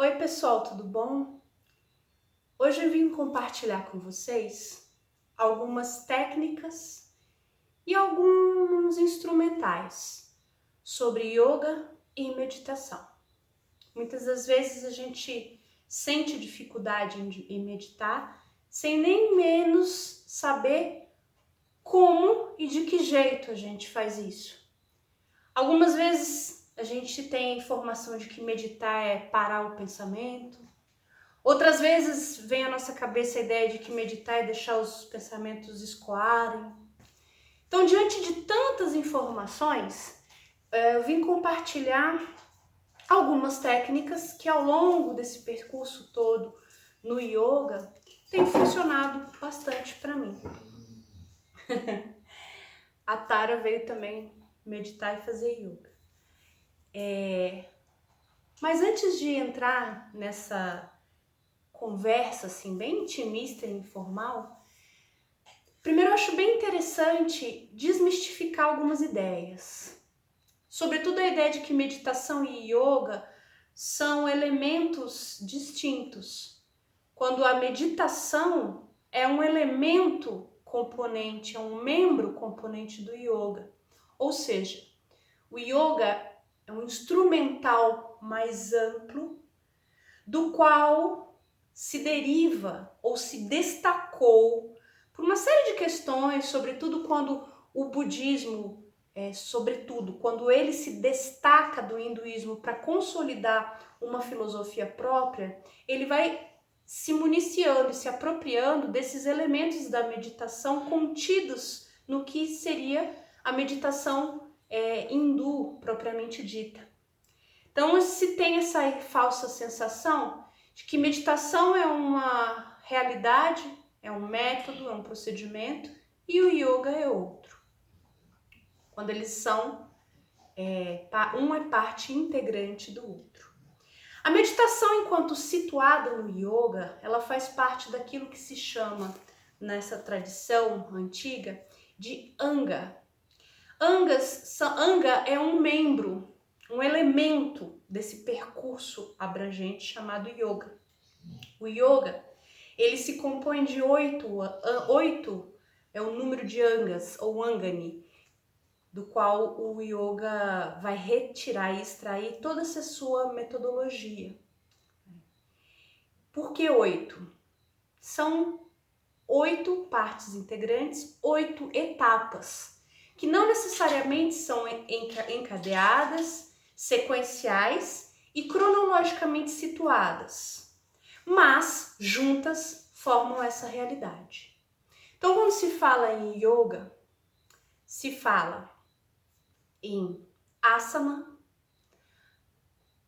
Oi pessoal, tudo bom? Hoje eu vim compartilhar com vocês algumas técnicas e alguns instrumentais sobre yoga e meditação. Muitas das vezes a gente sente dificuldade em meditar sem nem menos saber como e de que jeito a gente faz isso. Algumas vezes a gente tem a informação de que meditar é parar o pensamento. Outras vezes vem à nossa cabeça a ideia de que meditar é deixar os pensamentos escoarem. Então, diante de tantas informações, eu vim compartilhar algumas técnicas que ao longo desse percurso todo no yoga tem funcionado bastante para mim. A Tara veio também meditar e fazer yoga. Mas antes de entrar nessa conversa assim bem intimista e informal, primeiro eu acho bem interessante desmistificar algumas ideias. Sobretudo a ideia de que meditação e yoga são elementos distintos, quando a meditação é um elemento componente, é um membro componente do yoga. Ou seja, o yoga é um instrumental mais amplo do qual se deriva ou se destacou por uma série de questões, sobretudo quando o budismo, quando ele se destaca do hinduísmo para consolidar uma filosofia própria, ele vai se municiando, se apropriando desses elementos da meditação contidos no que seria a meditação hindu propriamente dita. Então, se tem essa falsa sensação de que meditação é uma realidade, é um método, é um procedimento, e o yoga é outro. Quando eles são, um é parte integrante do outro. A meditação, enquanto situada no yoga, ela faz parte daquilo que se chama, nessa tradição antiga, de anga. Anga é um membro, um elemento desse percurso abrangente chamado yoga. O yoga, ele se compõe de 8 é o número de angas, ou angani, do qual o yoga vai retirar e extrair toda essa sua metodologia. Por que 8? São 8 partes integrantes, 8 etapas, que não necessariamente são encadeadas, sequenciais e cronologicamente situadas, mas juntas formam essa realidade. Então, quando se fala em yoga, se fala em asana,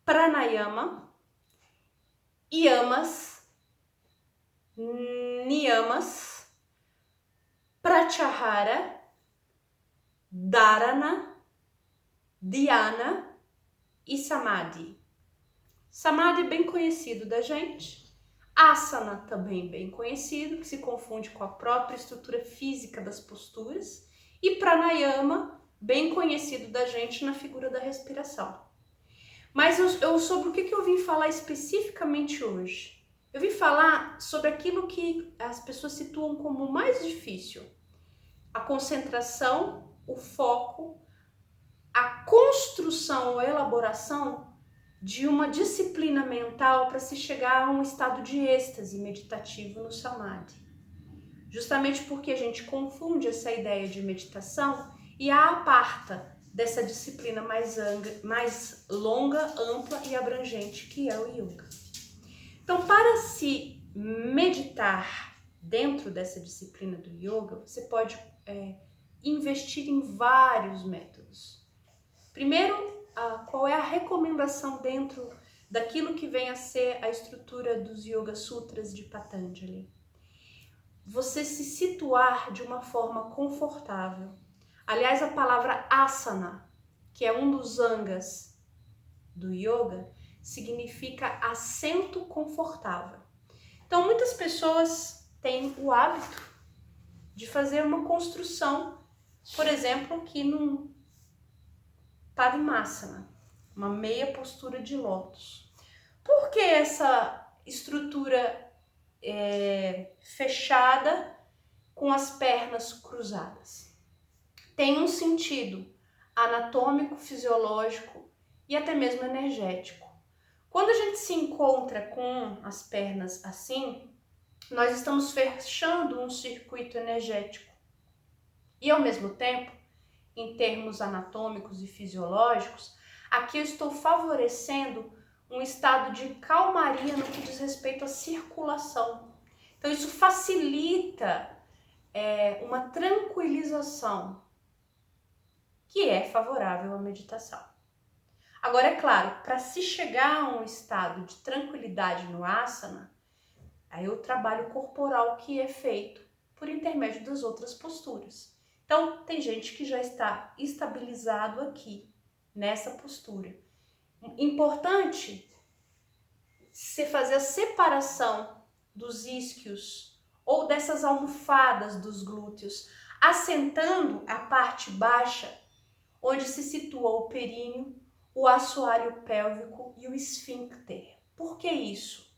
pranayama, yamas, niyamas, pratyahara, dharana, dhyana e samadhi. Samadhi é bem conhecido da gente. Asana também bem conhecido, que se confunde com a própria estrutura física das posturas. E pranayama, bem conhecido da gente na figura da respiração. Mas sobre o que eu vim falar especificamente hoje? Eu vim falar sobre aquilo que as pessoas situam como mais difícil. A concentração, o foco, a construção ou elaboração de uma disciplina mental para se chegar a um estado de êxtase meditativo no samadhi. Justamente porque a gente confunde essa ideia de meditação e a aparta dessa disciplina mais longa, ampla e abrangente que é o yoga. Então, para se meditar dentro dessa disciplina do yoga, você pode investir em vários métodos. Primeiro, qual é a recomendação dentro daquilo que vem a ser a estrutura dos Yoga Sutras de Patanjali? Você se situar de uma forma confortável. Aliás, a palavra asana, que é um dos angas do yoga, significa assento confortável. Então, muitas pessoas têm o hábito de fazer uma construção, por exemplo, aqui num Padmasana, uma meia postura de lótus. Por que essa estrutura fechada com as pernas cruzadas? Tem um sentido anatômico, fisiológico e até mesmo energético. Quando a gente se encontra com as pernas assim, nós estamos fechando um circuito energético. E ao mesmo tempo, em termos anatômicos e fisiológicos, aqui eu estou favorecendo um estado de calmaria no que diz respeito à circulação. Então isso facilita uma tranquilização que é favorável à meditação. Agora, é claro, para se chegar a um estado de tranquilidade no asana, aí o trabalho corporal que é feito por intermédio das outras posturas. Então, tem gente que já está estabilizado aqui, nessa postura. Importante você fazer a separação dos isquios ou dessas almofadas dos glúteos, assentando a parte baixa, onde se situa o períneo, o assoalho pélvico e o esfíncter. Por que isso?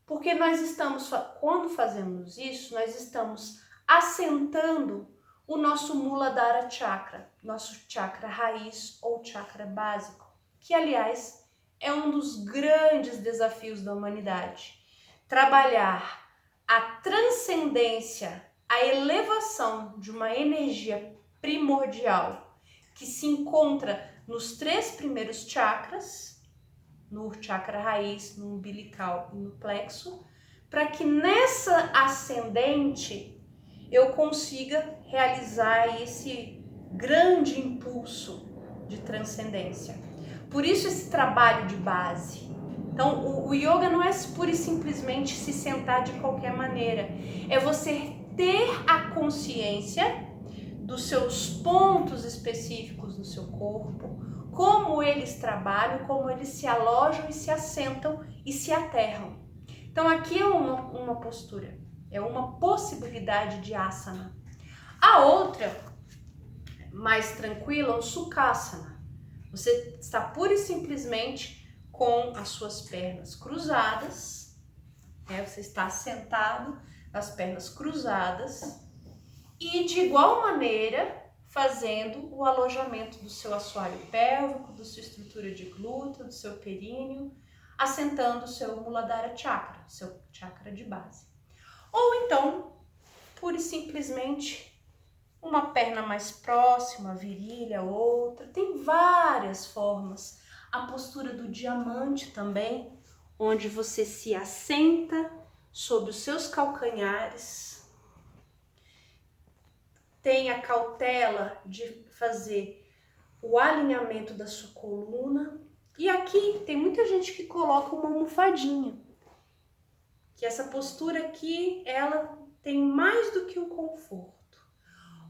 Porque quando fazemos isso, nós estamos assentando o nosso Muladhara Chakra, nosso chakra raiz ou chakra básico, que aliás é um dos grandes desafios da humanidade. Trabalhar a transcendência, a elevação de uma energia primordial que se encontra nos 3 primeiros chakras, no chakra raiz, no umbilical e no plexo, para que nessa ascendente eu consiga realizar esse grande impulso de transcendência. Por isso esse trabalho de base. Então o yoga não é pura e simplesmente se sentar de qualquer maneira, é você ter a consciência dos seus pontos específicos no seu corpo, como eles trabalham, como eles se alojam e se assentam e se aterram. Então aqui é uma postura, é uma possibilidade de asana. A outra, mais tranquila, é o Sukhasana. Você está pura e simplesmente com as suas pernas cruzadas, você está sentado, as pernas cruzadas, e de igual maneira fazendo o alojamento do seu assoalho pélvico, da sua estrutura de glúteo, do seu períneo, assentando o seu Muladhara Chakra, seu chakra de base. Ou então, pura e simplesmente, uma perna mais próxima, a virilha, outra. Tem várias formas. A postura do diamante também, onde você se assenta sobre os seus calcanhares. Tenha cautela de fazer o alinhamento da sua coluna. E aqui tem muita gente que coloca uma almofadinha. Que essa postura aqui, ela tem mais do que um conforto.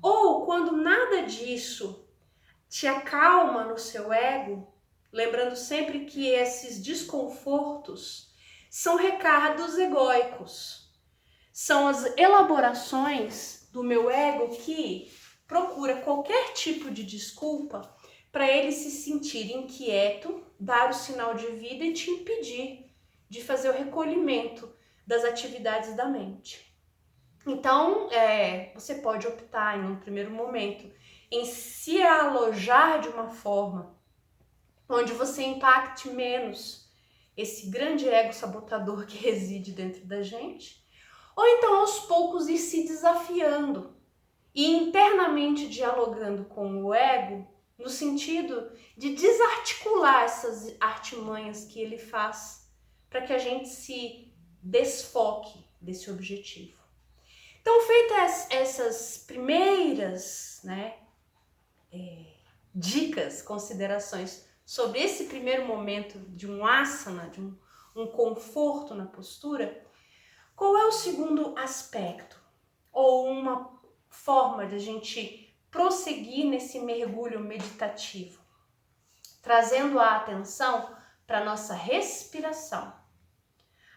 Ou quando nada disso te acalma no seu ego, lembrando sempre que esses desconfortos são recados egóicos. São as elaborações do meu ego que procura qualquer tipo de desculpa para ele se sentir inquieto, dar o sinal de vida e te impedir de fazer o recolhimento das atividades da mente. Então, você pode optar em um primeiro momento em se alojar de uma forma onde você impacte menos esse grande ego sabotador que reside dentro da gente, ou então aos poucos ir se desafiando e internamente dialogando com o ego no sentido de desarticular essas artimanhas que ele faz para que a gente se desfoque desse objetivo. Então, feitas essas primeiras dicas, considerações sobre esse primeiro momento de um asana, de um conforto na postura, qual é o segundo aspecto? Ou uma forma de a gente prosseguir nesse mergulho meditativo? Trazendo a atenção para a nossa respiração.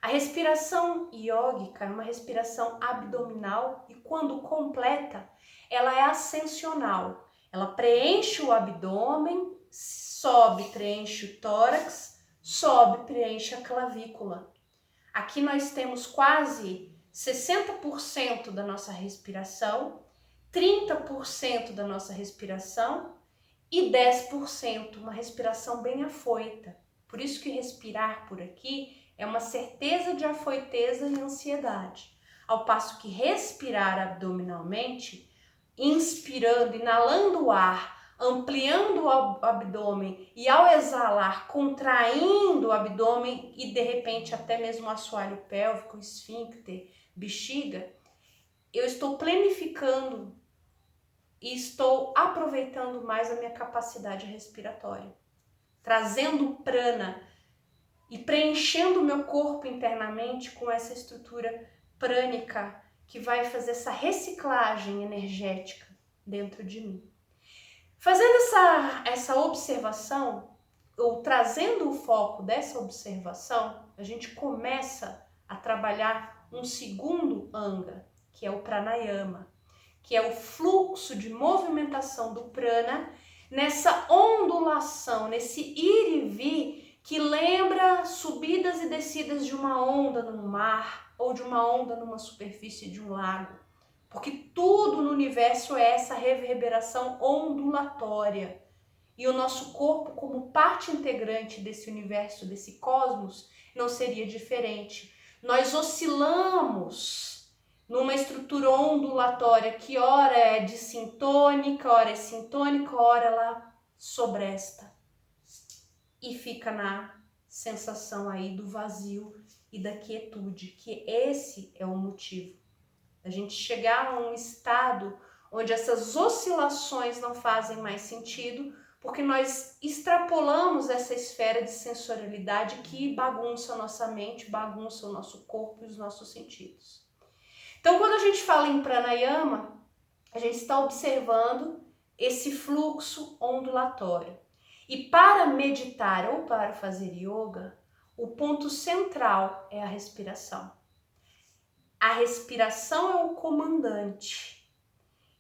A respiração iógica é uma respiração abdominal e quando completa, ela é ascensional. Ela preenche o abdômen, sobe, preenche o tórax, sobe, preenche a clavícula. Aqui nós temos quase 60% da nossa respiração, 30% da nossa respiração e 10% uma respiração bem afoita. Por isso que respirar por aqui é uma certeza de afoiteza e ansiedade. Ao passo que respirar abdominalmente, inspirando, inalando o ar, ampliando o abdômen e ao exalar, contraindo o abdômen e de repente até mesmo o assoalho pélvico, esfíncter, bexiga, eu estou planificando e estou aproveitando mais a minha capacidade respiratória, trazendo prana e preenchendo o meu corpo internamente com essa estrutura prânica que vai fazer essa reciclagem energética dentro de mim. Fazendo essa observação, ou trazendo o foco dessa observação, a gente começa a trabalhar um segundo anga, que é o pranayama, que é o fluxo de movimentação do prana nessa ondulação, nesse ir e vir que lembra subidas e descidas de uma onda no mar ou de uma onda numa superfície de um lago. Porque tudo no universo é essa reverberação ondulatória. E o nosso corpo, como parte integrante desse universo, desse cosmos, não seria diferente. Nós oscilamos numa estrutura ondulatória que ora é dissintônica, ora é sintônica, ora ela sobresta. E fica na sensação aí do vazio e da quietude, que esse é o motivo. A gente chegar a um estado onde essas oscilações não fazem mais sentido, porque nós extrapolamos essa esfera de sensorialidade que bagunça a nossa mente, bagunça o nosso corpo e os nossos sentidos. Então, quando a gente fala em pranayama, a gente está observando esse fluxo ondulatório. E para meditar ou para fazer yoga, o ponto central é a respiração. A respiração é o comandante.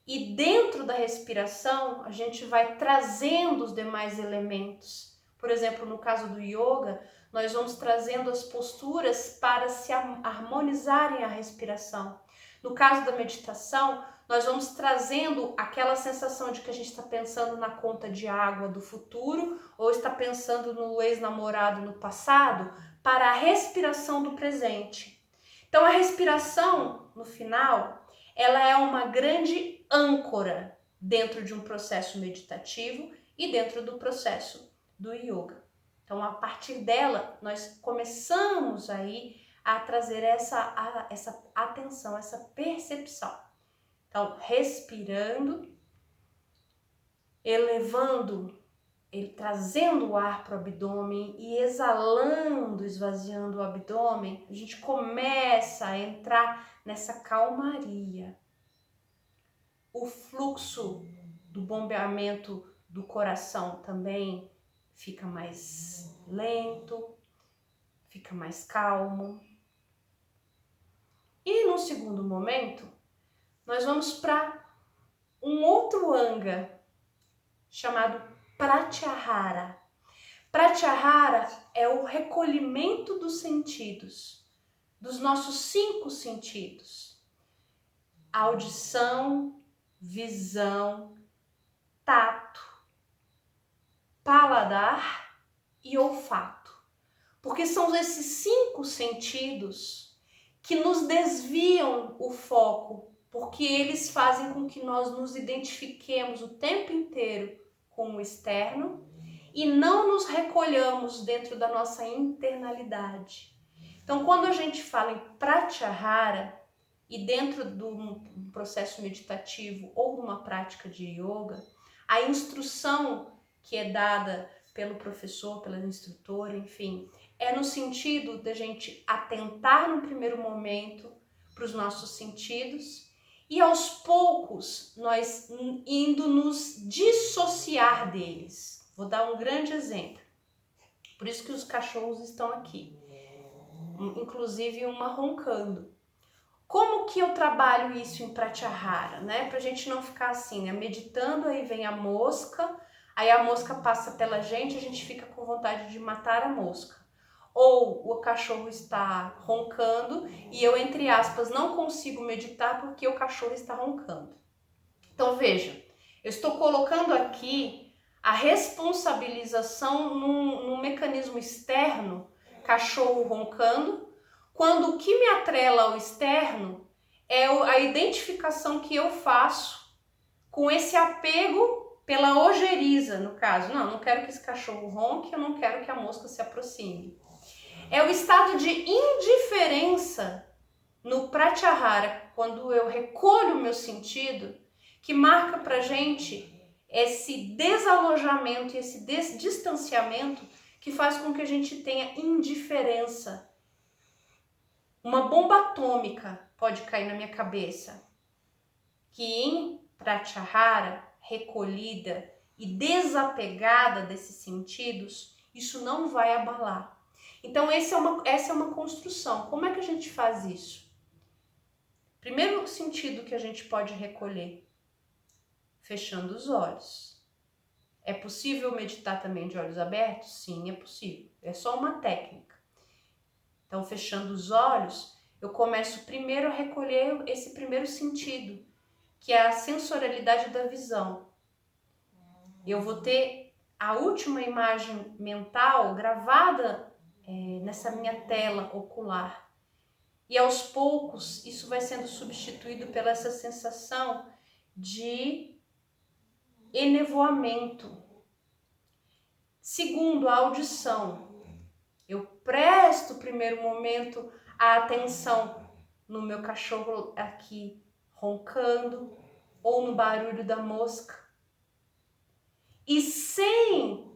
E dentro da respiração, a gente vai trazendo os demais elementos. Por exemplo, no caso do yoga, nós vamos trazendo as posturas para se harmonizarem a respiração. No caso da meditação, nós vamos trazendo aquela sensação de que a gente está pensando na conta de água do futuro ou está pensando no ex-namorado no passado para a respiração do presente. Então, a respiração, no final, ela é uma grande âncora dentro de um processo meditativo e dentro do processo do yoga. Então, a partir dela, nós começamos aí a trazer essa atenção, essa percepção. Então, respirando, elevando, trazendo o ar para o abdômen e exalando, esvaziando o abdômen, a gente começa a entrar nessa calmaria. O fluxo do bombeamento do coração também fica mais lento, fica mais calmo. E no segundo momento, nós vamos para um outro anga chamado Pratyahara. Pratyahara é o recolhimento dos sentidos, dos nossos 5 sentidos. Audição, visão, tato, paladar e olfato. Porque são esses 5 sentidos que nos desviam o foco, porque eles fazem com que nós nos identifiquemos o tempo inteiro com o externo e não nos recolhamos dentro da nossa internalidade. Então, quando a gente fala em Pratyahara e dentro de um processo meditativo ou uma prática de yoga, a instrução que é dada pelo professor, pela instrutora, enfim, é no sentido da gente atentar no primeiro momento para os nossos sentidos e aos poucos nós indo nos dissociar deles. Vou dar um grande exemplo. Por isso que os cachorros estão aqui, inclusive uma roncando. Como que eu trabalho isso em Pratyahara, né? Pra gente não ficar assim, né? Meditando, aí vem a mosca, aí a mosca passa pela gente, a gente fica com vontade de matar a mosca. Ou o cachorro está roncando e eu, entre aspas, não consigo meditar porque o cachorro está roncando. Então veja, eu estou colocando aqui a responsabilização num mecanismo externo, cachorro roncando, quando o que me atrela ao externo é a identificação que eu faço com esse apego pela ojeriza, no caso. Não quero que esse cachorro ronque, eu não quero que a mosca se aproxime. É o estado de indiferença no pratyahara, quando eu recolho o meu sentido, que marca pra gente esse desalojamento, esse distanciamento que faz com que a gente tenha indiferença. Uma bomba atômica pode cair na minha cabeça, que em pratyahara, recolhida e desapegada desses sentidos, isso não vai abalar. Então essa é uma construção. Como é que a gente faz isso? Primeiro sentido que a gente pode recolher, fechando os olhos. É possível meditar também de olhos abertos? Sim, é possível. É só uma técnica. Então, fechando os olhos, eu começo primeiro a recolher esse primeiro sentido, que é a sensorialidade da visão. Eu vou ter a última imagem mental gravada nessa minha tela ocular. E aos poucos, isso vai sendo substituído pela essa sensação de enevoamento. Segundo, a audição. Eu presto o primeiro momento a atenção no meu cachorro aqui roncando ou no barulho da mosca. E sem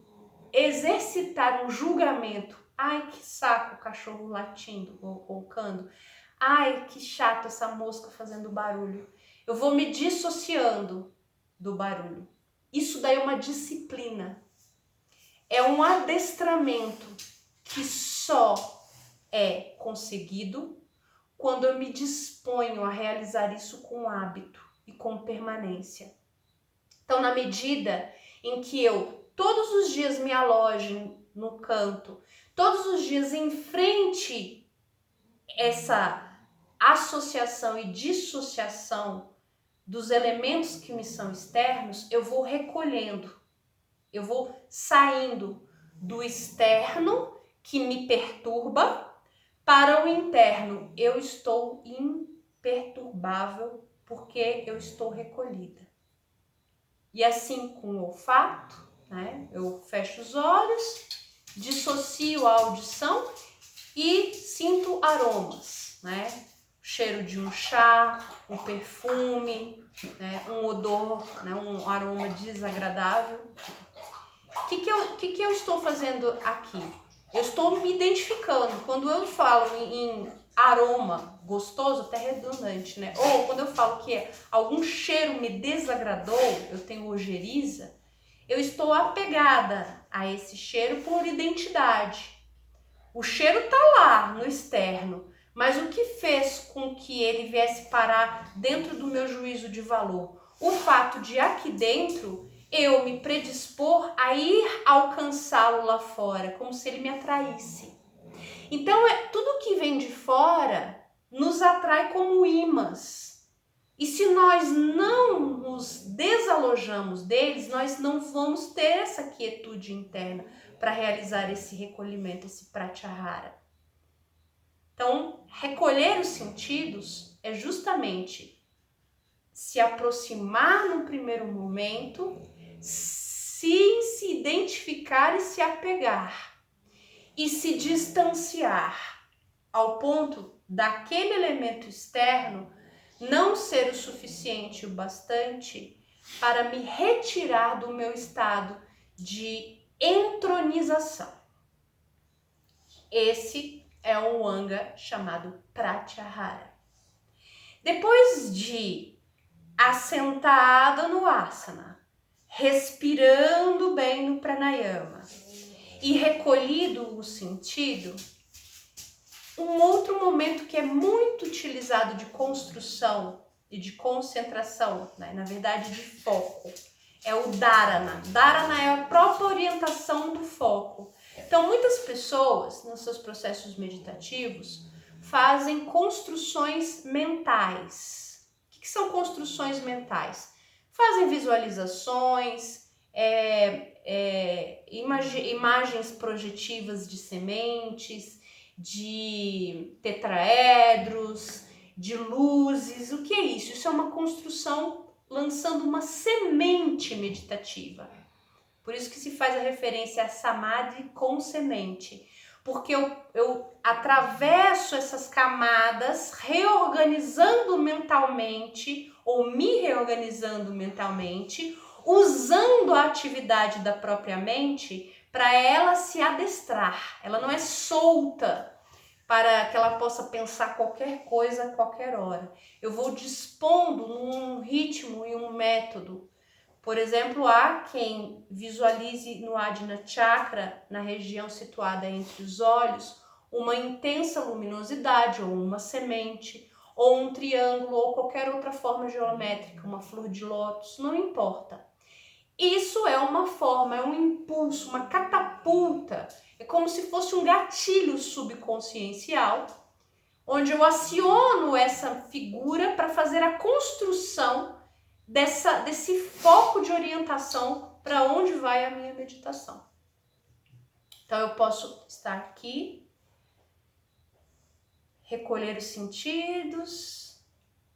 exercitar um julgamento. Ai, que saco o cachorro latindo ou roncando. Ai, que chato essa mosca fazendo barulho. Eu vou me dissociando do barulho. Isso daí é uma disciplina. É um adestramento que só é conseguido quando eu me disponho a realizar isso com hábito e com permanência. Então, na medida em que eu todos os dias me aloje no canto, todos os dias enfrente essa associação e dissociação dos elementos que me são externos, eu vou recolhendo, eu vou saindo do externo que me perturba para o interno. Eu estou imperturbável porque eu estou recolhida. E assim com o olfato, né? Eu fecho os olhos, dissocio a audição e sinto aromas, né? O cheiro de um chá, um perfume, né? Um odor, né? Um aroma desagradável. O que eu estou fazendo aqui? Eu estou me identificando. Quando eu falo em aroma gostoso, até redundante, né? Ou quando eu falo que algum cheiro me desagradou, eu tenho ojeriza, eu estou apegada a esse cheiro por identidade. O cheiro tá lá no externo, mas o que fez com que ele viesse parar dentro do meu juízo de valor? O fato de aqui dentro eu me predispor a ir alcançá-lo lá fora, como se ele me atraísse. Então, tudo que vem de fora nos atrai como imãs. E se nós não nos desalojamos deles, nós não vamos ter essa quietude interna para realizar esse recolhimento, esse pratyahara. Então, recolher os sentidos é justamente se aproximar no primeiro momento, se identificar e se apegar e se distanciar ao ponto daquele elemento externo não ser o suficiente, o bastante para me retirar do meu estado de entronização. Esse é um anga chamado pratyahara. Depois de assentada no asana, respirando bem no pranayama e recolhido o sentido, um outro momento que é muito utilizado de construção e de concentração, né? Na verdade de foco, é o dharana. Dharana é a própria orientação do foco. Então, muitas pessoas, nos seus processos meditativos, fazem construções mentais. O que são construções mentais? Fazem visualizações, imagens projetivas de sementes, de tetraedros, de luzes. O que é isso? Isso é uma construção lançando uma semente meditativa. Por isso que se faz a referência a samadhi com semente. Porque eu atravesso essas camadas reorganizando mentalmente, ou me reorganizando mentalmente, usando a atividade da própria mente para ela se adestrar. Ela não é solta para que ela possa pensar qualquer coisa a qualquer hora. Eu vou dispondo num ritmo e um método. Por exemplo, há quem visualize no Ajna Chakra, na região situada entre os olhos, uma intensa luminosidade, ou uma semente, ou um triângulo, ou qualquer outra forma geométrica, uma flor de lótus, não importa. Isso é uma forma, é um impulso, uma catapulta. É como se fosse um gatilho subconsciencial, onde eu aciono essa figura para fazer a construção desse foco de orientação para onde vai a minha meditação. Então eu posso estar aqui, recolher os sentidos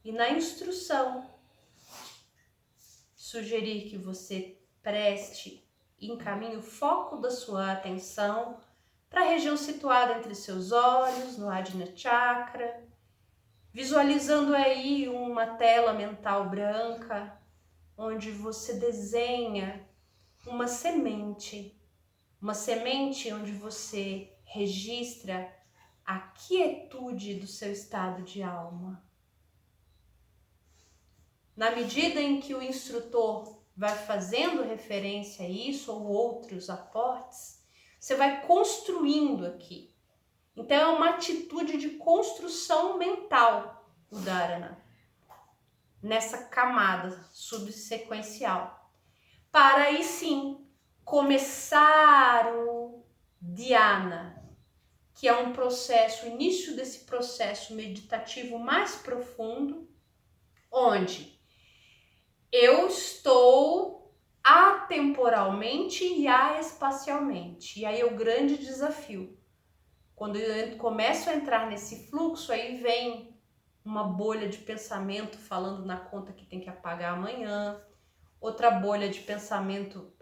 e na instrução sugerir que você preste e encaminhe o foco da sua atenção para a região situada entre seus olhos, no Ajna Chakra, visualizando aí uma tela mental branca, onde você desenha uma semente onde você registra a quietude do seu estado de alma. Na medida em que o instrutor vai fazendo referência a isso ou outros aportes, você vai construindo aqui. Então é uma atitude de construção mental, o dharana, nessa camada subsequencial, para aí sim começar o dhyana, que é um processo, o início desse processo meditativo mais profundo, onde eu estou atemporalmente e espacialmente. E aí é o grande desafio. Quando eu começo a entrar nesse fluxo, aí vem uma bolha de pensamento falando na conta que tem que apagar amanhã, outra bolha de pensamento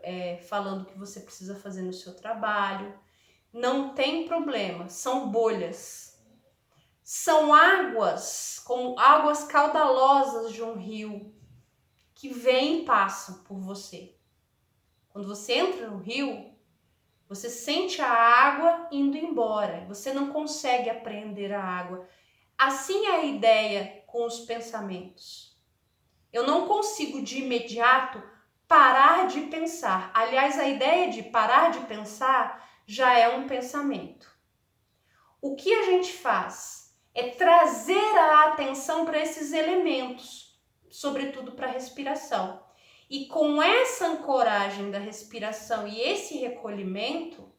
falando o que você precisa fazer no seu trabalho. Não tem problema, são bolhas. São águas, como águas caudalosas de um rio, que vêm e passam por você. Quando você entra no rio, você sente a água indo embora. Você não consegue apreender a água. Assim é a ideia com os pensamentos. Eu não consigo de imediato parar de pensar. Aliás, a ideia de parar de pensar já é um pensamento. O que a gente faz é trazer a atenção para esses elementos, sobretudo para a respiração. E com essa ancoragem da respiração e esse recolhimento,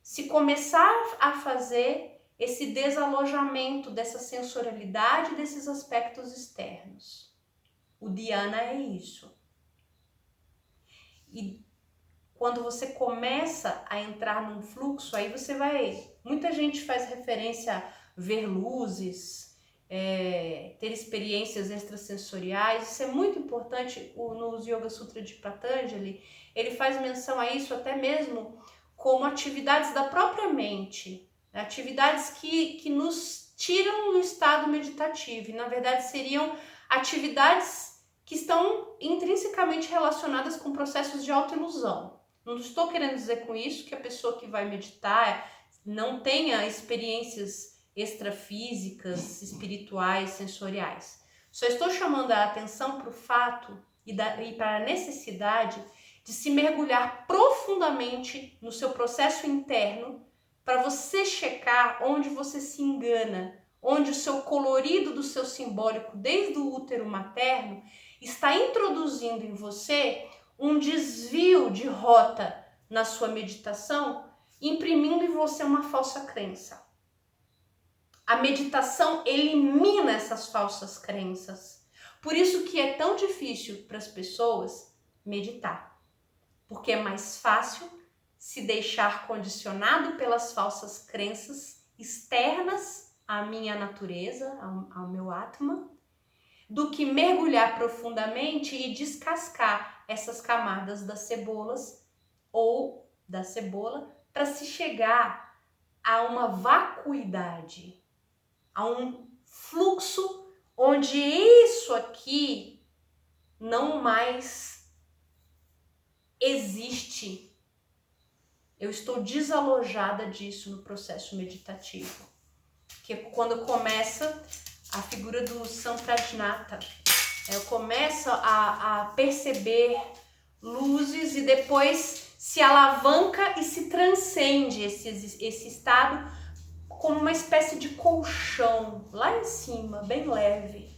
se começar a fazer esse desalojamento dessa sensorialidade, desses aspectos externos. O dhyana é isso. E quando você começa a entrar num fluxo, aí você vai... Muita gente faz referência a ver luzes, ter experiências extrasensoriais. Isso é muito importante. Nos Yoga Sutra de Patanjali, ele faz menção a isso até mesmo como atividades da própria mente, né? Atividades que nos tiram do estado meditativo, e na verdade seriam atividades que estão intrinsecamente relacionadas com processos de autoilusão. Não estou querendo dizer com isso que a pessoa que vai meditar não tenha experiências extrafísicas, espirituais, sensoriais. Só estou chamando a atenção para o fato e para a necessidade de se mergulhar profundamente no seu processo interno para você checar onde você se engana, onde o seu colorido do seu simbólico, desde o útero materno, está introduzindo em você um desvio de rota na sua meditação, imprimindo em você uma falsa crença. A meditação elimina essas falsas crenças. Por isso que é tão difícil para as pessoas meditar. Porque é mais fácil se deixar condicionado pelas falsas crenças externas à minha natureza, ao meu Atma, do que mergulhar profundamente e descascar essas camadas das cebolas ou da cebola para se chegar a uma vacuidade, a um fluxo onde isso aqui não mais existe. Eu estou desalojada disso no processo meditativo. Que quando começa a figura do Samprajnata, eu começo a perceber luzes e depois se alavanca e se transcende esse estado como uma espécie de colchão lá em cima, bem leve,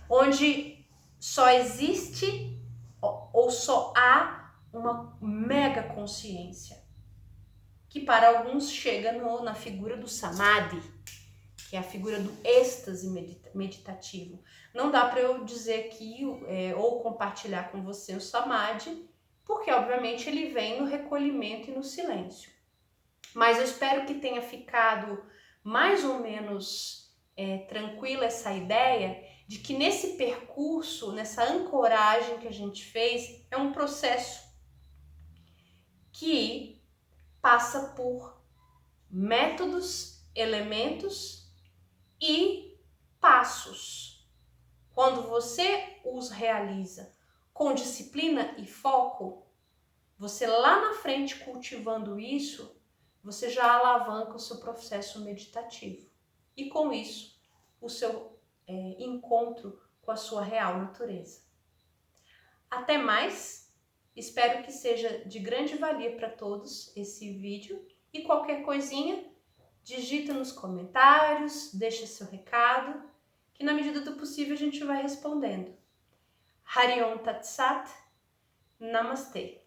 onde só existe ou só há uma mega consciência, que para alguns chega na figura do Samadhi, que é a figura do êxtase meditativo. Não dá para eu dizer aqui ou compartilhar com você o Samadhi, porque obviamente ele vem no recolhimento e no silêncio. Mas eu espero que tenha ficado mais ou menos tranquila essa ideia de que nesse percurso, nessa ancoragem que a gente fez, é um processo que passa por métodos, elementos e passos. Quando você os realiza com disciplina e foco, você lá na frente cultivando isso, você já alavanca o seu processo meditativo. E com isso, o seu encontro com a sua real natureza. Até mais, espero que seja de grande valia para todos esse vídeo e qualquer coisinha, digita nos comentários, deixa seu recado, que na medida do possível a gente vai respondendo. Hari Om Tat Sat, Namastê.